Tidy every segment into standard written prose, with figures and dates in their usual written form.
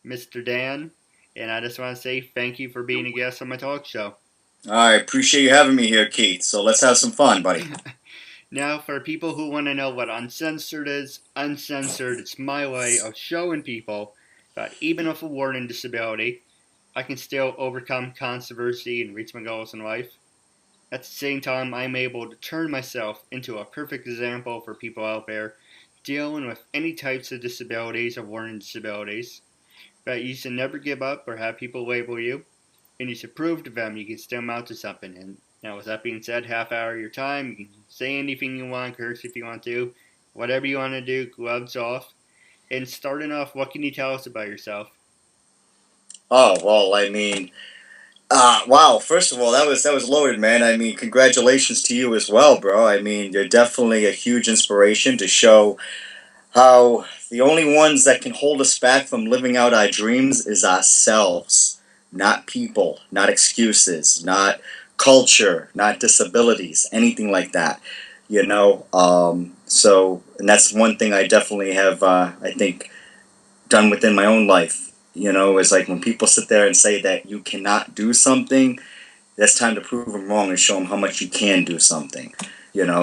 Mr. Dan, and I just want to say thank you for being a guest on my talk show. I appreciate you having me here, Keith. So let's have some fun, buddy. Now, for people who want to know what uncensored is, uncensored is my way of showing people that even with a learning disability, I can still overcome controversy and reach my goals in life. At the same time, I'm able to turn myself into a perfect example for people out there dealing with any types of disabilities or learning disabilities. That you should never give up or have people label you, and you should prove to them you can still amount to something. And now, with that being said, half hour of your time, you can say anything you want, curse if you want to, whatever you want to do, gloves off. And starting off, what can you tell us about yourself? Oh well, wow. First of all, that was loaded, man. I mean, congratulations to you as well, bro. I mean, you're definitely a huge inspiration to show how the only ones that can hold us back from living out our dreams is ourselves, not people, not excuses, not culture, not disabilities, anything like that. And that's one thing I definitely have, I think, done within my own life. Is like when people sit there and say that you cannot do something, that's time to prove them wrong and show them how much you can do something.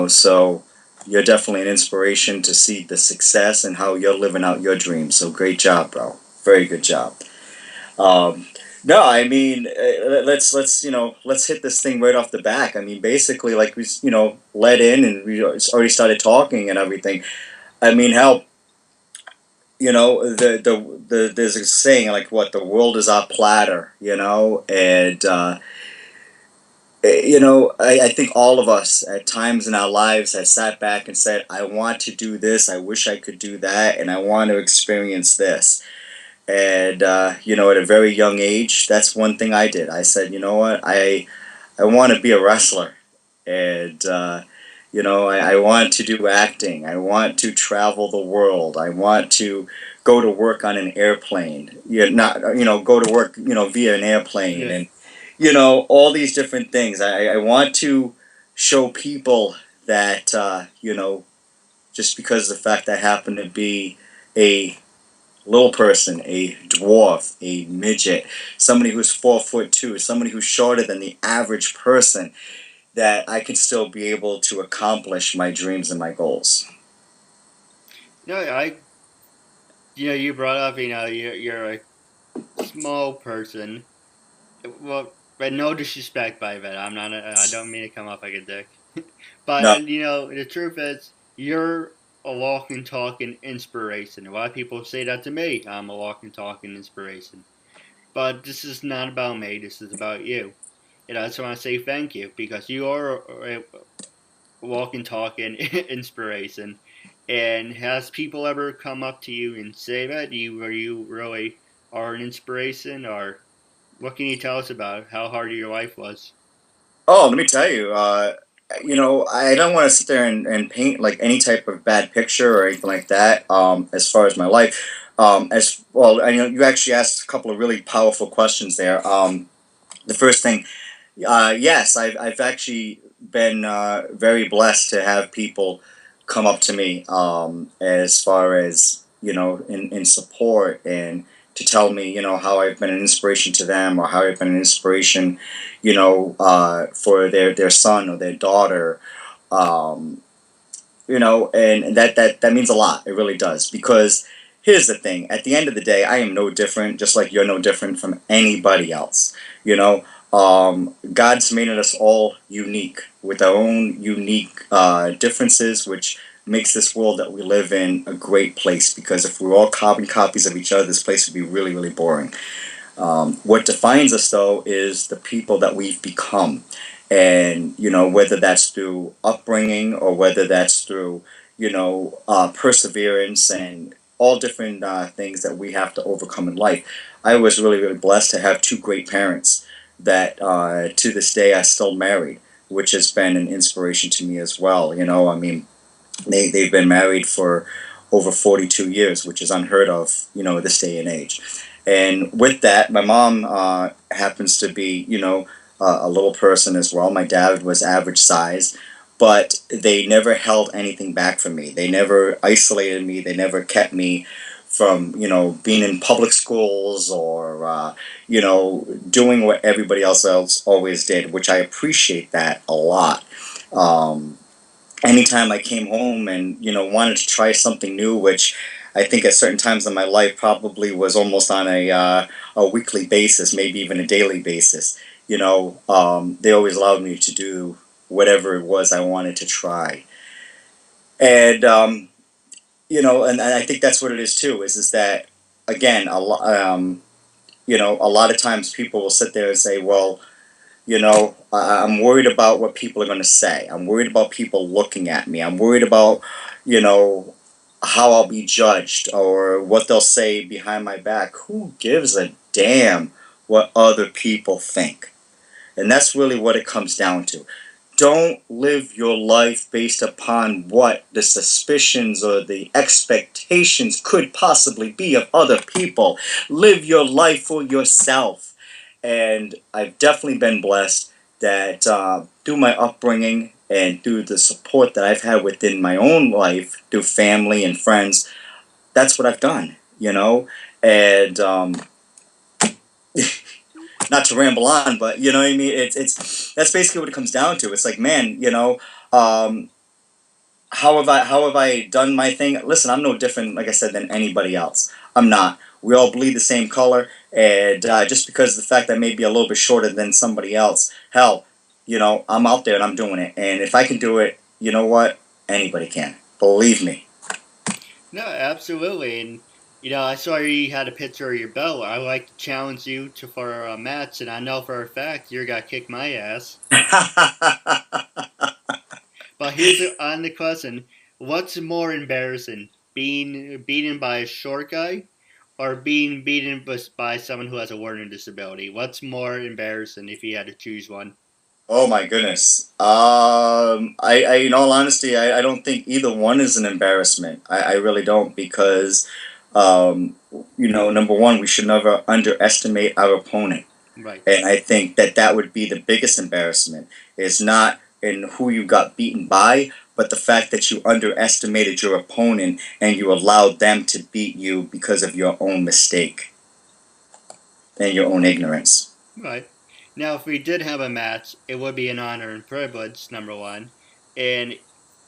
So you're definitely an inspiration to see the success and how you're living out your dreams. So great job, bro. Very good job. Um, no, I mean, let's hit this thing right off the back. I mean, basically, like we led in and we already started talking and everything. I mean, hell, there's a saying like what the world is our platter, and I think all of us at times in our lives have sat back and said, I want to do this, I wish I could do that, and I want to experience this. And at a very young age, that's one thing I did. I said, you know what, I want to be a wrestler, and I want to do acting. I want to travel the world. I want to go to work on an airplane. Not go to work via an airplane, Yeah. and all these different things. I want to show people that just because of the fact I happen to be a little person, a dwarf, a midget, somebody who's 4'2", somebody who's shorter than the average person, that I can still be able to accomplish my dreams and my goals. No, you brought up, you're a small person. Well, but no disrespect by that. I don't mean to come off like a dick. But No. the truth is, you're a walking, talking inspiration. A lot of people say that to me. I'm a walking, talking inspiration. But this is not about me. This is about you. And I just want to say thank you because you are a walking, talking inspiration. And has people ever come up to you and say that you really are an inspiration, or what can you tell us about how hard your life was? Oh, let me tell you. I don't want to sit there and paint like any type of bad picture or anything like that. As far as my life, as well, I know you actually asked a couple of really powerful questions there. The first thing, yes, I've actually been very blessed to have people come up to me as far as in support and to tell me how I've been an inspiration to them or how I've been an inspiration for their son or their daughter. Um, and that means a lot. It really does. Because here's the thing: at the end of the day, I am no different, just like you're no different from anybody else. God's made us all unique with our own unique differences, which makes this world that we live in a great place. Because if we were all carbon copies of each other, this place would be really, really boring. What defines us, though, is the people that we've become. And, whether that's through upbringing or whether that's through, perseverance and all different things that we have to overcome in life. I was really, really blessed to have two great parents that to this day are still married, which has been an inspiration to me as well. I mean, they've been married for over 42 years, which is unheard of, this day and age. And with that, my mom happens to be, a little person as well. My dad was average size, but they never held anything back from me. They never isolated me. They never kept me from being in public schools or doing what everybody else always did, which I appreciate that a lot. Anytime I came home and wanted to try something new, which I think at certain times in my life probably was almost on a weekly basis, maybe even a daily basis. They always allowed me to do whatever it was I wanted to try, and and I think that's what it is too. Is that again a lot of times people will sit there and say, well, I'm worried about what people are going to say. I'm worried about people looking at me. I'm worried about, you know, how I'll be judged or what they'll say behind my back. Who gives a damn what other people think? And that's really what it comes down to. Don't live your life based upon what the suspicions or the expectations could possibly be of other people. Live your life for yourself. And I've definitely been blessed that through my upbringing and through the support that I've had within my own life, through family and friends, that's what I've done, And not to ramble on, but you know what I mean. It's that's basically what it comes down to. It's like, man, how have I done my thing? Listen, I'm no different, like I said, than anybody else. I'm not. We all bleed the same color, and just because of the fact that I may be a little bit shorter than somebody else, hell, I'm out there and I'm doing it. And if I can do it, you know what? Anybody can. Believe me. No, absolutely. And, I saw you had a picture of your belt. I like to challenge you for a match, and I know for a fact you're going to kick my ass. But here's on the question. What's more embarrassing? Being beaten by a short guy or being beaten by someone who has a learning disability? What's more embarrassing if you had to choose one? Oh my goodness. In all honesty, I don't think either one is an embarrassment. I really don't because, number one, we should never underestimate our opponent. Right. And I think that would be the biggest embarrassment. It's not in who you got beaten by, but the fact that you underestimated your opponent and you allowed them to beat you because of your own mistake and your own ignorance. Right. Now, if we did have a match, it would be an honor and privilege, number one. And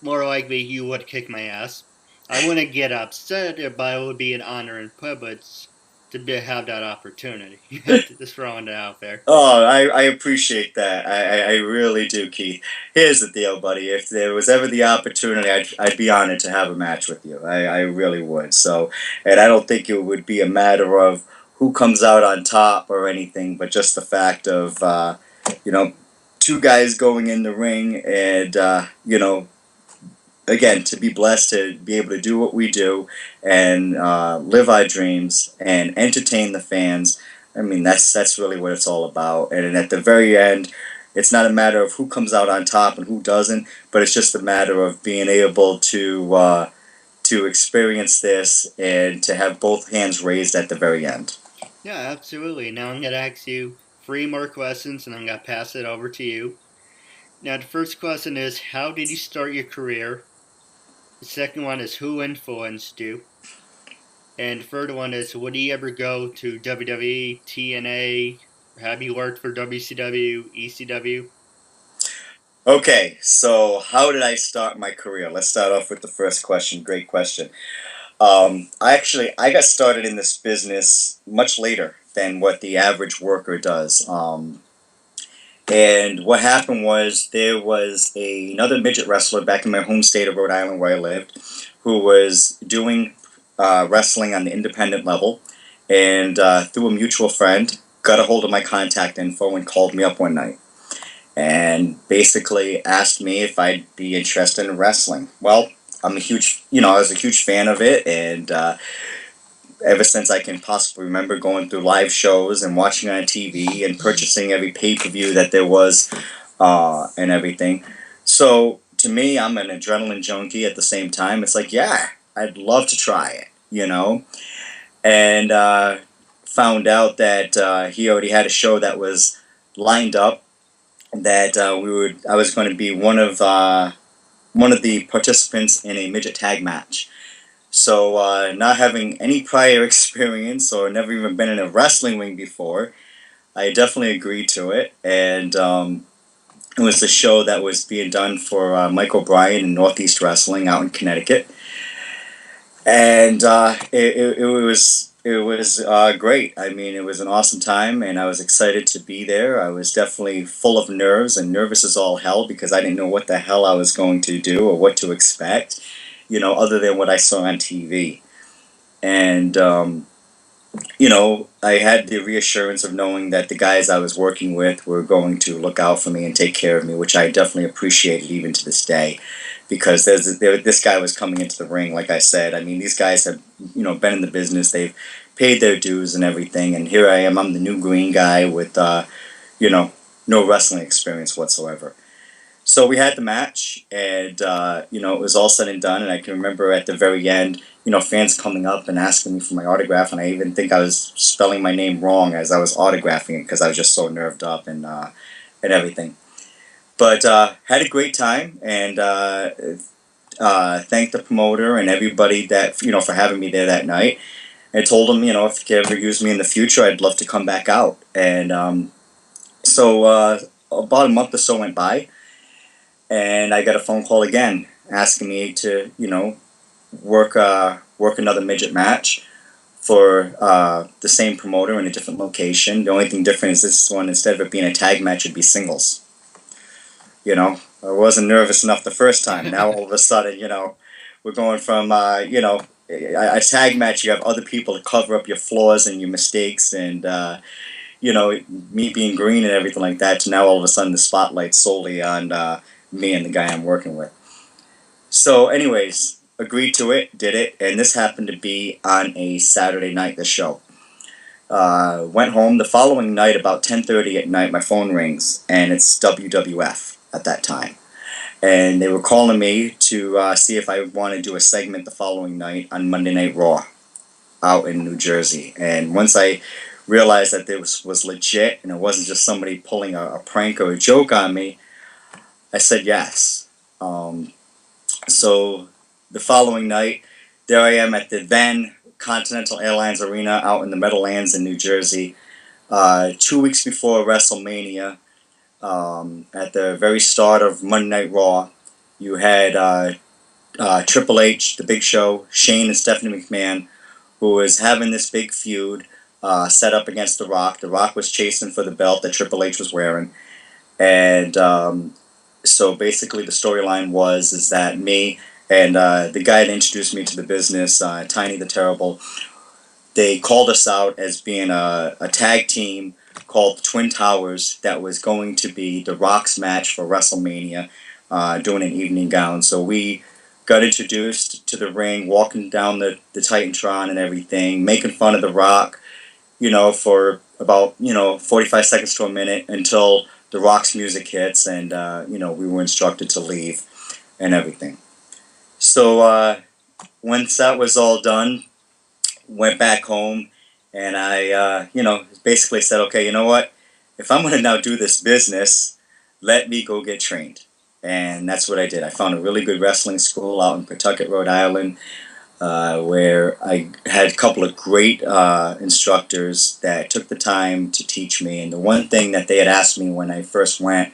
more likely, you would kick my ass. I wouldn't get upset, but it would be an honor and privilege to have that opportunity. Just throwing it out there. Oh, I appreciate that. I really do, Keith. Here's the deal, buddy. If there was ever the opportunity, I'd be honored to have a match with you. I really would. So, and I don't think it would be a matter of who comes out on top or anything, but just the fact of, you know, two guys going in the ring and, again, to be blessed to be able to do what we do and live our dreams and entertain the fans. I mean, that's really what it's all about. And at the very end, it's not a matter of who comes out on top and who doesn't, but it's just a matter of being able to experience this and to have both hands raised at the very end. Yeah, absolutely. Now I'm going to ask you three more questions and I'm going to pass it over to you. Now, the first question is, how did you start your career? The second one is, who influenced you? And the third one is, would you ever go to WWE, TNA? Have you worked for WCW, ECW? Okay, so how did I start my career? Let's start off with the first question. Great question. I got started in this business much later than what the average worker does. And what happened was there was another midget wrestler back in my home state of Rhode Island where I lived who was doing wrestling on the independent level. And through a mutual friend, got a hold of my contact info and called me up one night. And basically asked me if I'd be interested in wrestling. Well, I was a huge fan of it, and ever since I can possibly remember going through live shows and watching on TV and purchasing every pay-per-view that there was and everything. So to me, I'm an adrenaline junkie at the same time. It's like, yeah, I'd love to try it. And found out that he already had a show that was lined up that I was going to be one of the participants in a midget tag match. So, not having any prior experience or never even been in a wrestling ring before, I definitely agreed to it. And it was a show that was being done for Mike O'Brien in Northeast Wrestling out in Connecticut. And it was great. I mean, it was an awesome time, and I was excited to be there. I was definitely full of nerves and nervous as all hell because I didn't know what the hell I was going to do or what to expect, other than what I saw on TV. And I had the reassurance of knowing that the guys I was working with were going to look out for me and take care of me, which I definitely appreciated even to this day, because this guy was coming into the ring, like I said. I mean, these guys have, been in the business, they've paid their dues and everything, and here I am, I'm the new green guy with, no wrestling experience whatsoever. So we had the match, and it was all said and done. And I can remember at the very end, fans coming up and asking me for my autograph, and I even think I was spelling my name wrong as I was autographing it because I was just so nerved up and everything. But had a great time, and thanked the promoter and everybody that for having me there that night. I told him, if he ever use me in the future, I'd love to come back out. And so about a month or so went by, and I got a phone call again asking me to, work another midget match for the same promoter in a different location. The only thing different is this one, instead of it being a tag match, it'd be singles. I wasn't nervous enough the first time. Now all of a sudden, we're going from, a tag match. You have other people to cover up your flaws and your mistakes, and me being green and everything like that. To now all of a sudden the spotlight's solely on me and the guy I'm working with. So, anyways, agreed to it, did it, and this happened to be on a Saturday night. The show. Went home the following night about 10:30 at night. My phone rings, and it's WWF at that time, and they were calling me to see if I want to do a segment the following night on Monday Night Raw out in New Jersey. And once I realized that this was legit and it wasn't just somebody pulling a prank or a joke on me, I said yes. So the following night, there I am at the then Continental Airlines Arena out in the Meadowlands in New Jersey. 2 weeks before WrestleMania, at the very start of Monday Night Raw, you had Triple H, The Big Show, Shane and Stephanie McMahon, who was having this big feud set up against The Rock. The Rock was chasing for the belt that Triple H was wearing. And so basically the storyline is that me and the guy that introduced me to the business, Tiny the Terrible, they called us out as being a tag team called the Twin Towers that was going to be The Rock's match for WrestleMania, doing an evening gown. So we got introduced to the ring, walking down the Titantron and everything, making fun of The Rock, for about, 45 seconds to a minute until The Rock's music hits, and, we were instructed to leave and everything. So once that was all done, went back home, and I, basically said, okay, you know what? If I'm going to now do this business, let me go get trained. And that's what I did. I found a really good wrestling school out in Pawtucket, Rhode Island, where I had a couple of great instructors that took the time to teach me. And the one thing that they had asked me when I first went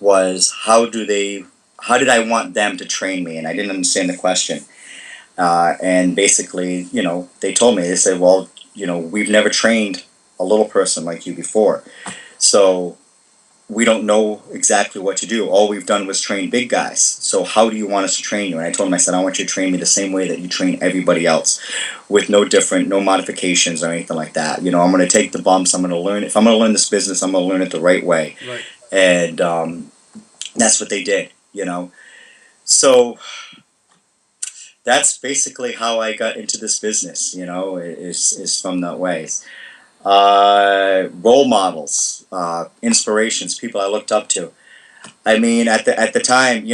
was, how did I want them to train me? And I didn't understand the question. And basically, they told me, they said, well, we've never trained a little person like you before. So we don't know exactly what to do. All we've done was train big guys. So how do you want us to train you? And I told him, I said, I want you to train me the same way that you train everybody else, with no modifications or anything like that. I'm going to take the bumps. I'm going to learn. If I'm going to learn this business, I'm going to learn it the right way. Right. And that's what they did, So that's basically how I got into this business, is from that ways. Role models, inspirations, people I looked up to. I mean, at the time,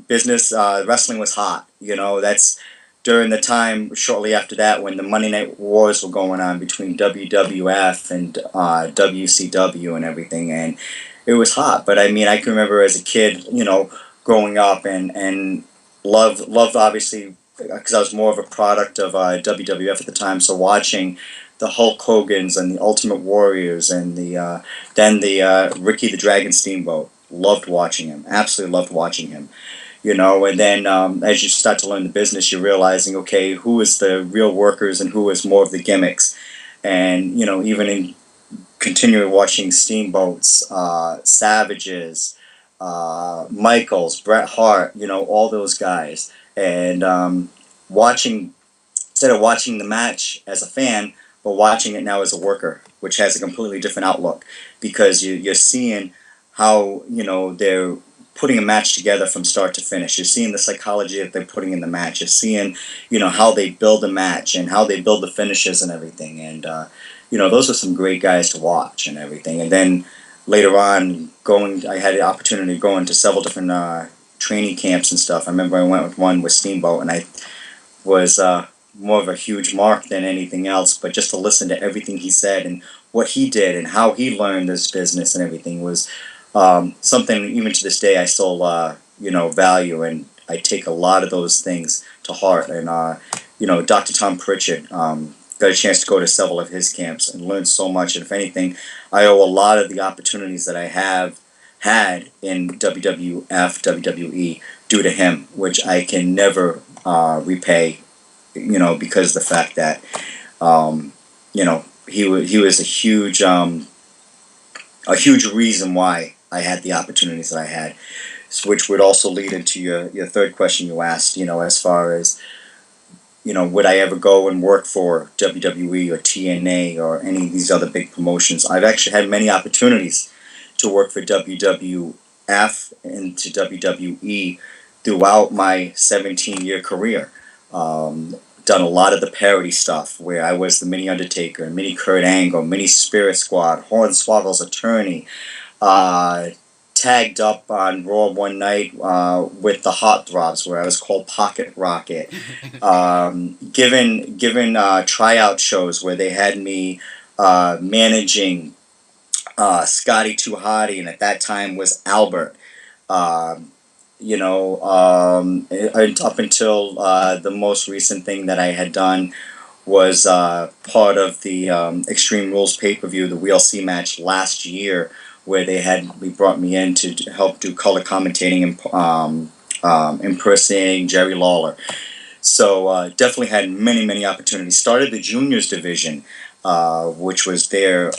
business wrestling was hot. That's during the time shortly after that when the Monday Night Wars were going on between WWF and WCW and everything, and it was hot. But I mean, I can remember as a kid, growing up and loved obviously because I was more of a product of WWF at the time. So watching the Hulk Hogan's and the Ultimate Warriors and the Ricky the Dragon Steamboat, loved watching him. Absolutely loved watching him. And then as you start to learn the business, you're realizing, okay, who is the real workers and who is more of the gimmicks. And even in continuing watching Steamboats, Savages, Michaels, Bret Hart, all those guys, and watching instead of watching the match as a fan, but watching it now as a worker, which has a completely different outlook, because you're seeing how they're putting a match together from start to finish. You're seeing the psychology that they're putting in the match. You're seeing how they build a match and how they build the finishes and everything. And those are some great guys to watch and everything. And then later on, I had the opportunity to go into several different training camps and stuff. I remember I went with one with Steamboat, and I was more of a huge mark than anything else. But just to listen to everything he said and what he did and how he learned this business and everything was something, even to this day, I still value, and I take a lot of those things to heart. And Dr. Tom Pritchard, got a chance to go to several of his camps and learn so much. And if anything, I owe a lot of the opportunities that I have had in WWF, WWE, due to him, which I can never repay, because of the fact that, he was a huge reason why I had the opportunities that I had, which would also lead into your third question you asked, as far as, would I ever go and work for WWE or TNA or any of these other big promotions? I've actually had many opportunities to work for WWF and to WWE throughout my 17-year career. Done a lot of the parody stuff, where I was the Mini Undertaker, Mini Kurt Angle, Mini Spirit Squad, Hornswoggle's attorney, tagged up on Raw one night with the Hot Throbs, where I was called Pocket Rocket. Given tryout shows where they had me managing Scotty Too Hottie, and at that time was Albert. Up until the most recent thing that I had done was part of the Extreme Rules pay-per-view, the WLC match last year, where they brought me in to help do color commentating and impersonating Jerry Lawler. So definitely had many, many opportunities. Started the juniors division, which was their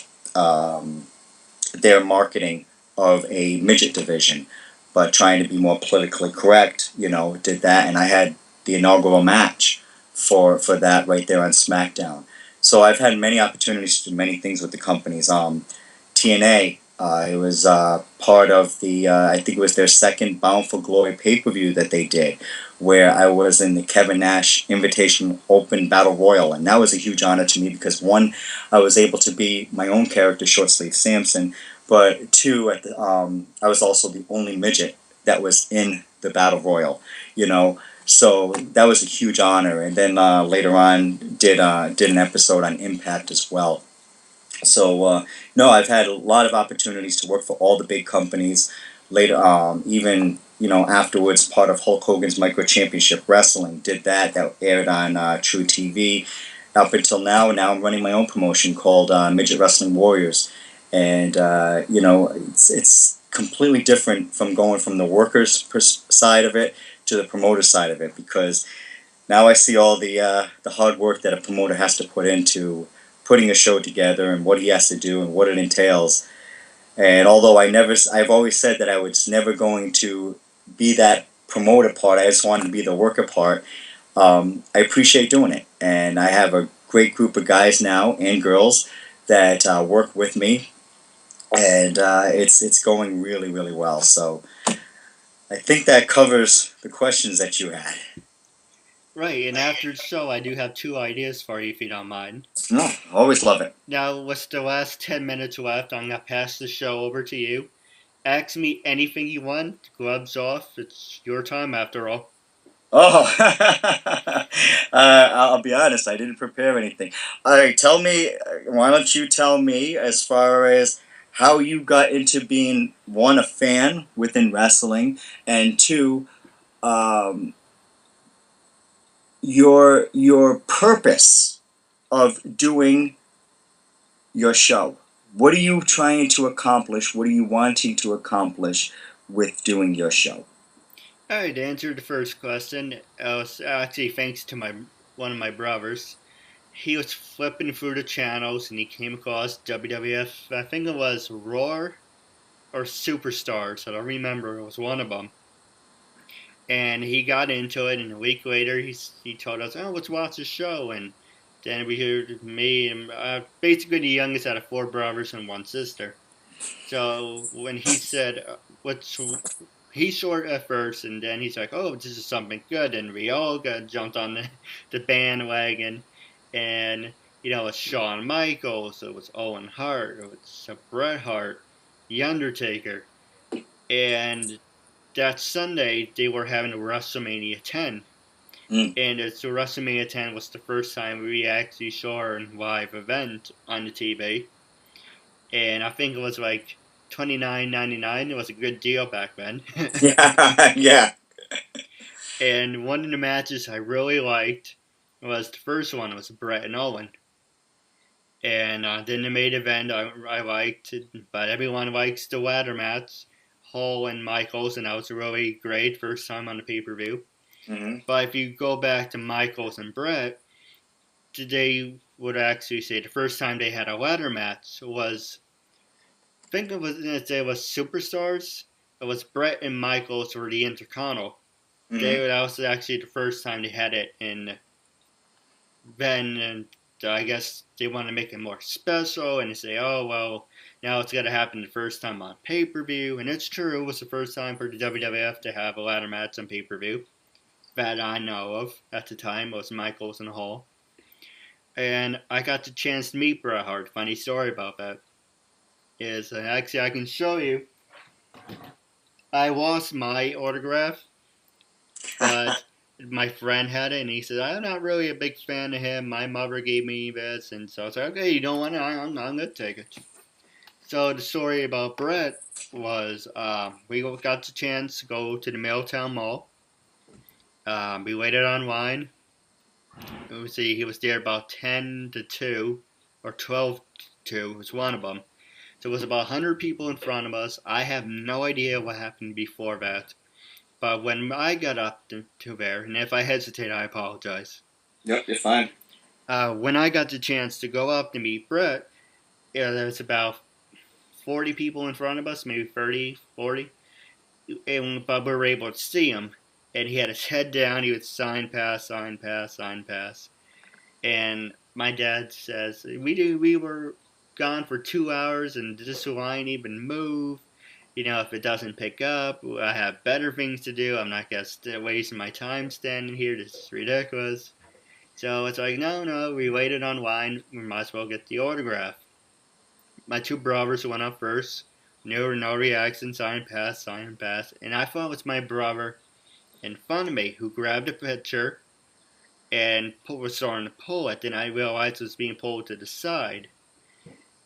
marketing of a midget division, but trying to be more politically correct, did that, and I had the inaugural match for that right there on SmackDown. So I've had many opportunities to do many things with the companies. TNA, it was part of the, I think it was their second Bound for Glory pay-per-view that they did, where I was in the Kevin Nash Invitation Open Battle Royal, and that was a huge honor to me because, one, I was able to be my own character, Short Sleeve Samson, but two, I was also the only midget that was in the Battle Royal, so that was a huge honor. And then later on did an episode on Impact as well. So no, I've had a lot of opportunities to work for all the big companies. Later, even afterwards, part of Hulk Hogan's Micro Championship Wrestling, did that aired on True TV. Up until now I'm running my own promotion called Midget Wrestling Warriors, and it's completely different from going from the workers' side of it to the promoter side of it, because now I see all the hard work that a promoter has to put into putting a show together and what he has to do and what it entails. And although I've always said that I was never going to be that promoter part, I just wanted to be the worker part. I appreciate doing it, and I have a great group of guys now and girls that work with me, and it's going really, really well. So I think that covers the questions that you had. Right, and after the show, I do have two ideas for you, if you don't mind. No, always love it. Now, with the last 10 minutes left, I'm going to pass the show over to you. Ask me anything you want. Gloves off. It's your time, after all. Oh, I'll be honest, I didn't prepare anything. All right, why don't you tell me as far as how you got into being, one, a fan within wrestling, and two, um, your purpose of doing your show. What are you trying to accomplish? What are you wanting to accomplish with doing your show? Alright, to answer the first question, it was actually thanks to one of my brothers. He was flipping through the channels and he came across WWF, I think it was Roar or Superstars, I don't remember, it was one of them. And he got into it, and a week later he told us, "Oh, let's watch the show." And then we heard me and basically the youngest out of four brothers and one sister. So when he said, "What's," he short at first, and then he's like, "Oh, this is something good," and we all got jumped on the bandwagon, and it's Shawn Michaels, it was Owen Hart, it was Bret Hart, The Undertaker, and that Sunday they were having a WrestleMania 10. Mm. And so WrestleMania 10 was the first time we actually saw a live event on the TV. And I think it was like $29.99. It was a good deal back then. Yeah, yeah. And one of the matches I really liked was the first one. It was Bret and Owen. And then the main event I liked, but everyone likes the ladder match. Hall and Michaels, and that was really great. First time on the pay-per-view. Mm-hmm. But if you go back to Michaels and Bret, they would actually say the first time they had a ladder match was, I think it was Superstars. It was Bret and Michaels were the Intercontinental. Mm-hmm. That was actually the first time they had it in. Then and I guess they want to make it more special and they say, oh well, now it's got to happen the first time on pay per view, and it's true. It was the first time for the WWF to have a ladder match on pay per view that I know of at the time. It was Michaels and Hall. And I got the chance to meet Bret Hart. Funny story about that is actually I can show you. I lost my autograph, but my friend had it, and he said I'm not really a big fan of him. My mother gave me this, and so I was like, okay, you don't want it? I'm gonna take it. So the story about Bret was we got the chance to go to the Milltown Mall. We waited online. See, he was there about 10 to 2 or 12 to 2. It was one of them. So it was about 100 people in front of us. I have no idea what happened before that. But when I got up to there, and if I hesitate, I apologize. Yep, you're fine. When I got the chance to go up to meet Bret, there was about 40 people in front of us, maybe 30, 40. But we were able to see him. And he had his head down. He would sign pass, sign pass, sign pass. And my dad says, we were gone for 2 hours and this line even move. If it doesn't pick up, I have better things to do. I'm not going to waste my time standing here. This is ridiculous. So it's like, no, we waited online. We might as well get the autograph. My two brothers went up first. No reaction, sign pass. And I thought it was my brother in front of me who grabbed a picture and was starting to pull it. Then I realized it was being pulled to the side.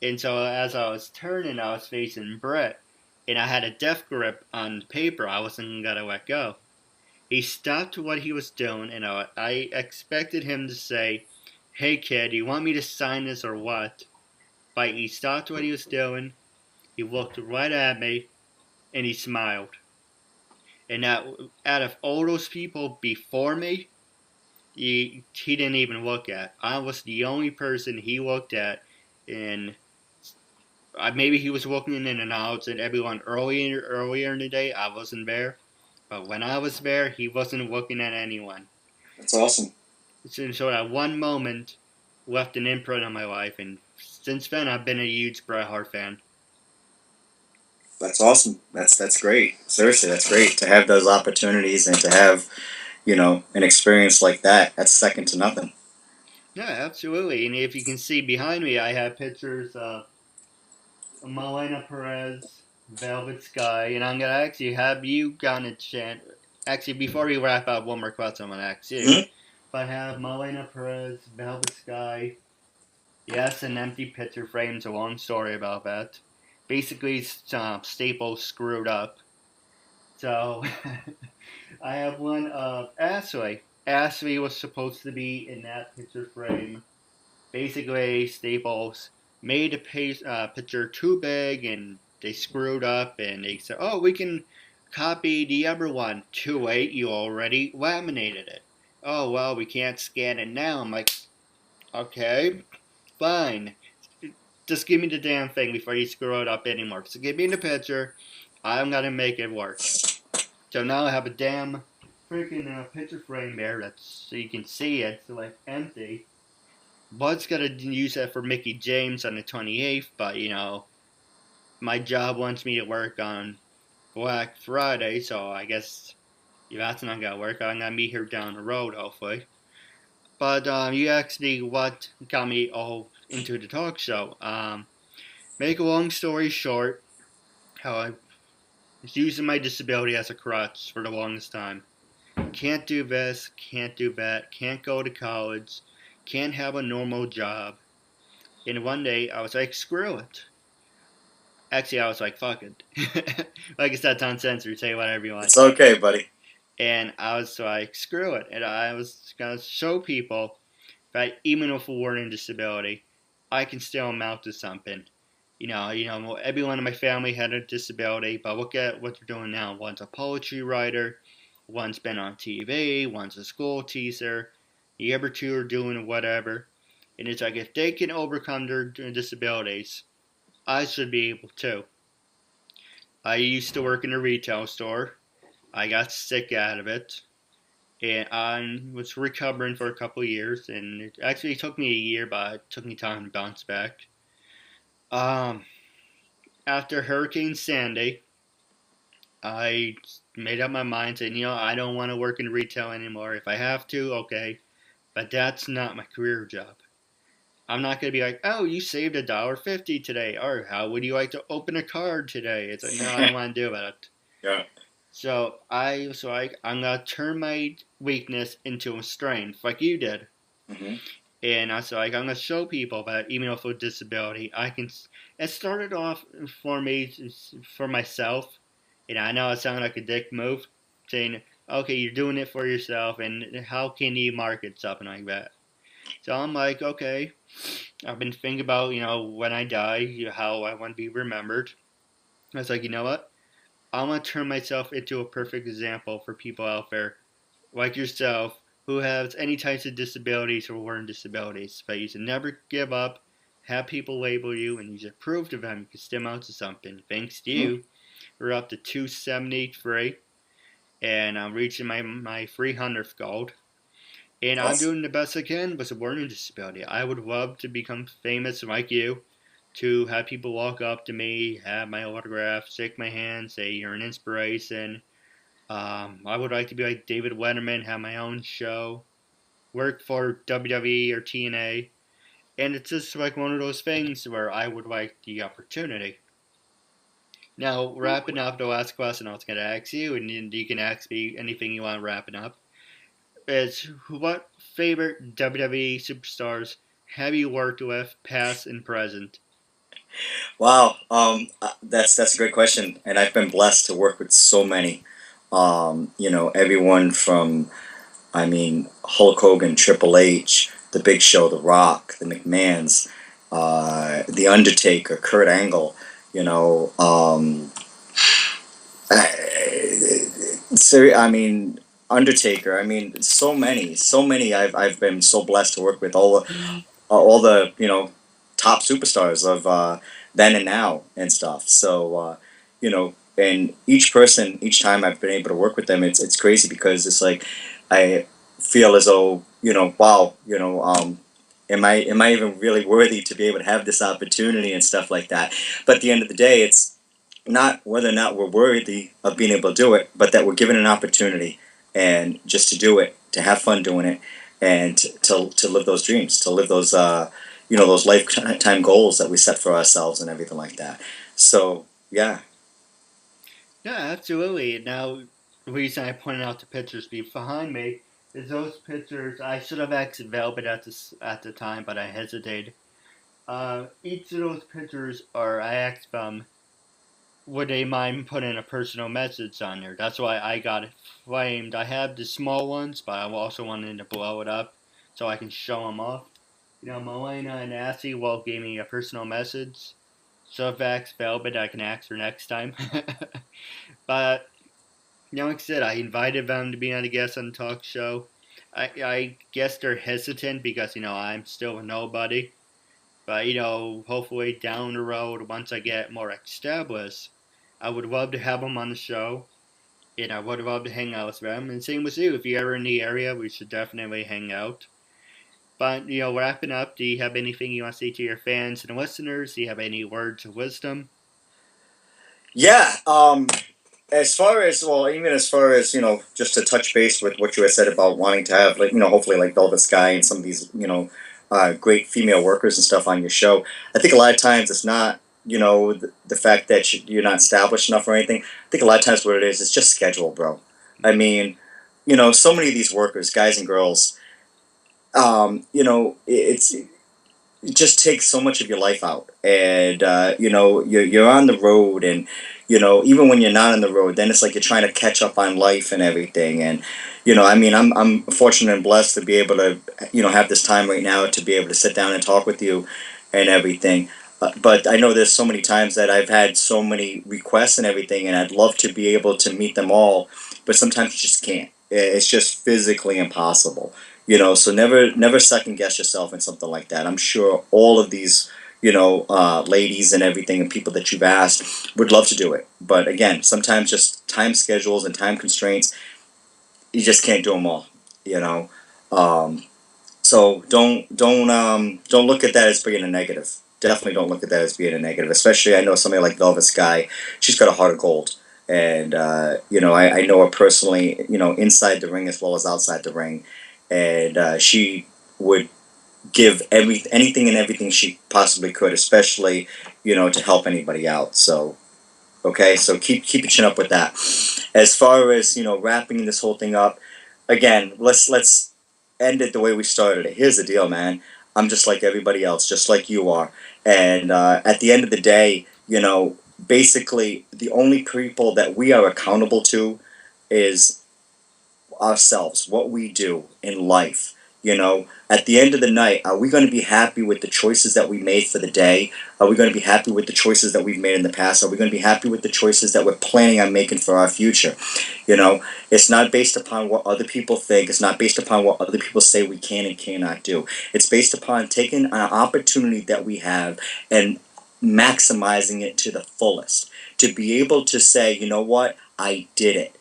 And so as I was turning, I was facing Bret. And I had a death grip on the paper. I wasn't going to let go. He stopped what he was doing, and I expected him to say, hey kid, you want me to sign this or what? But he stopped what he was doing. He looked right at me, and he smiled. And out of all those people before me, he didn't even look at. I was the only person he looked at, and maybe he was looking in and out at everyone earlier in the day. I wasn't there, but when I was there, he wasn't looking at anyone. That's awesome. So that one moment left an imprint on my life, and since then I've been a huge Bret Hart fan. That's awesome. That's great. Seriously, that's great to have those opportunities and to have an experience like that. That's second to nothing. Yeah, absolutely. And if you can see behind me, I have pictures of Melena Perez, Velvet Sky, and I'm gonna actually have you gotten a chance. Actually, before we wrap up, one more question I'm gonna ask you. Mm-hmm. If I have Melena Perez, Velvet Sky, yes, an empty picture frame's a long story about that. Basically, Staples screwed up. So, I have one of Ashley. Ashley was supposed to be in that picture frame. Basically, Staples made the picture too big, and they screwed up, and they said, "Oh, we can copy the other one." Too late, you already laminated it. Oh well, we can't scan it now. I'm like, okay, fine. Just give me the damn thing before you screw it up anymore. So give me the picture. I'm gonna make it work. So now I have a damn freaking picture frame there that's so you can see it. It's like empty. Was gonna use that for Mickey James on the 28th, but my job wants me to work on Black Friday, so I guess that's not gonna work. I'm gonna meet here down the road, hopefully. But you asked me what got me all into the talk show. Make a long story short, how I was using my disability as a crutch for the longest time. Can't do this, can't do that, can't go to college, can't have a normal job. And one day I was like, screw it. Actually, I was like, fuck it. Like I said, it's uncensored, say whatever you want. It's okay, buddy. And I was like, screw it. And I was going to show people that even with a learning disability, I can still amount to something. Everyone in my family had a disability, but look at what they're doing now. One's a poetry writer, one's been on TV, one's a school teacher, the other two are doing whatever. And it's like, if they can overcome their disabilities, I should be able to. I used to work in a retail store. I got sick out of it, and I was recovering for a couple of years. And it actually took me a year, but it took me time to bounce back. Um, After Hurricane Sandy, I made up my mind saying, I don't want to work in retail anymore. If I have to, okay, but that's not my career job. I'm not going to be like, oh, you saved $1.50 today, or how would you like to open a card today? It's like, no, I don't want to do that. Yeah. So I was like, I'm gonna turn my weakness into a strength, like you did. Mm-hmm. And I was like, I'm gonna show people that even with a disability, I can. It started off for me, for myself, and I know it sounded like a dick move, saying, okay, you're doing it for yourself, and how can you market something like that? So I'm like, okay, I've been thinking about, when I die, how I want to be remembered. I was like, you know what? I want to turn myself into a perfect example for people out there like yourself who has any types of disabilities or learning disabilities. But you should never give up, have people label you, and you should prove to them you can stem out to something. Thanks to Mm-hmm. you, we're up to 273, and I'm reaching my 300th goal. And I'm Awesome. doing the best I can with a learning disability. I would love to become famous like you, to have people walk up to me, have my autograph, shake my hand, say you're an inspiration. I would like to be like David Letterman, have my own show, work for WWE or TNA, and it's just like one of those things where I would like the opportunity. Now, wrapping up the last question I was going to ask you, and you can ask me anything you want wrapping up, is what favorite WWE superstars have you worked with, past and present? Wow. That's a great question, and I've been blessed to work with so many. Everyone from, I mean, Hulk Hogan, Triple H, The Big Show, The Rock, The McMahons, The Undertaker, Kurt Angle. You know, I mean, Undertaker. I mean, so many. I've been so blessed to work with all the top superstars of then and now and stuff. So and each person, each time I've been able to work with them, it's crazy because it's like I feel as though wow, am I even really worthy to be able to have this opportunity and stuff like that. But at the end of the day, it's not whether or not we're worthy of being able to do it, but that we're given an opportunity and just to do it, to have fun doing it, and to live those dreams, to live those those lifetime goals that we set for ourselves and everything like that. So yeah. Yeah, absolutely. Now, the reason I pointed out the pictures behind me is those pictures. I should have asked Velvet at the time, but I hesitated. Each of those pictures are I asked them. would they mind putting a personal message on there? That's why I got it framed. I have the small ones, but I also wanted to blow it up so I can show them off. Melena and Assy will give me a personal message. So if that's Velvet, I can ask her next time. But, like I said, I invited them to be on a guest on the talk show. I guess they're hesitant because, I'm still a nobody. But, hopefully down the road, once I get more established, I would love to have them on the show. And I would love to hang out with them. And same with you. If you're ever in the area, we should definitely hang out. But, wrapping up, do you have anything you want to say to your fans and listeners? Do you have any words of wisdom? Yeah. As far as, well, even as far as, just to touch base with what you had said about wanting to have, like, hopefully like Velvet Sky and some of these, great female workers and stuff on your show. I think a lot of times it's not, the fact that you're not established enough or anything. I think a lot of times what it is, it's just schedule, bro. I mean, so many of these workers, guys and girls, it just takes so much of your life out, and you're on the road, and even when you're not on the road, then it's like you're trying to catch up on life and everything. And I mean, I'm fortunate and blessed to be able to have this time right now to be able to sit down and talk with you and everything. But I know there's so many times that I've had so many requests and everything, and I'd love to be able to meet them all, but sometimes you just can't. It's just physically impossible. So never second guess yourself in something like that. I'm sure all of these ladies and everything and people that you've asked would love to do it, but again, sometimes just time schedules and time constraints, you just can't do them all. you know um, so don't look at that as being a negative. Definitely don't look at that as being a negative. Especially, I know somebody like Velvet Sky. She's got a heart of gold, and I know her personally. Inside the ring as well as outside the ring, and she would give anything and everything she possibly could, especially to help anybody out. So okay, so keep your chin up with that. As far as wrapping this whole thing up, again, let's end it the way we started it. Here's the deal, man. I'm just like everybody else, just like you are, and at the end of the day, basically the only people that we are accountable to is ourselves, what we do in life. At the end of the night, are we going to be happy with the choices that we made for the day? Are we going to be happy with the choices that we've made in the past? Are we going to be happy with the choices that we're planning on making for our future? It's not based upon what other people think. It's not based upon what other people say we can and cannot do. It's based upon taking an opportunity that we have and maximizing it to the fullest. To be able to say, you know what, I did it.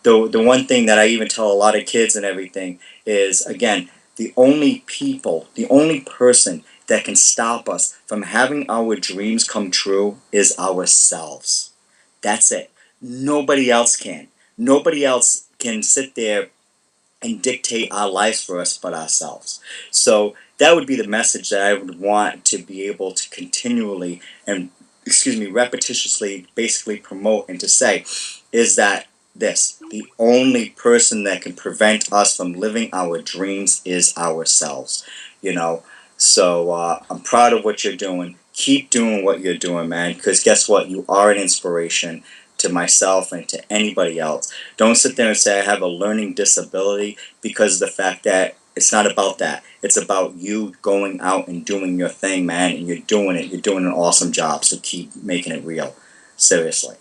The one thing that I even tell a lot of kids and everything is, again, the only person that can stop us from having our dreams come true is ourselves. That's it. Nobody else can. Nobody else can sit there and dictate our lives for us but ourselves. So that would be the message that I would want to be able to continually and, repetitiously basically promote and to say is that the only person that can prevent us from living our dreams is ourselves. You know, so I'm proud of what you're doing. Keep doing what you're doing, man, because guess what? You are an inspiration to myself and to anybody else. Don't sit there and say I have a learning disability, because of the fact that it's not about that. It's about you going out and doing your thing, man, and you're doing it. You're doing an awesome job, so keep making it real. Seriously.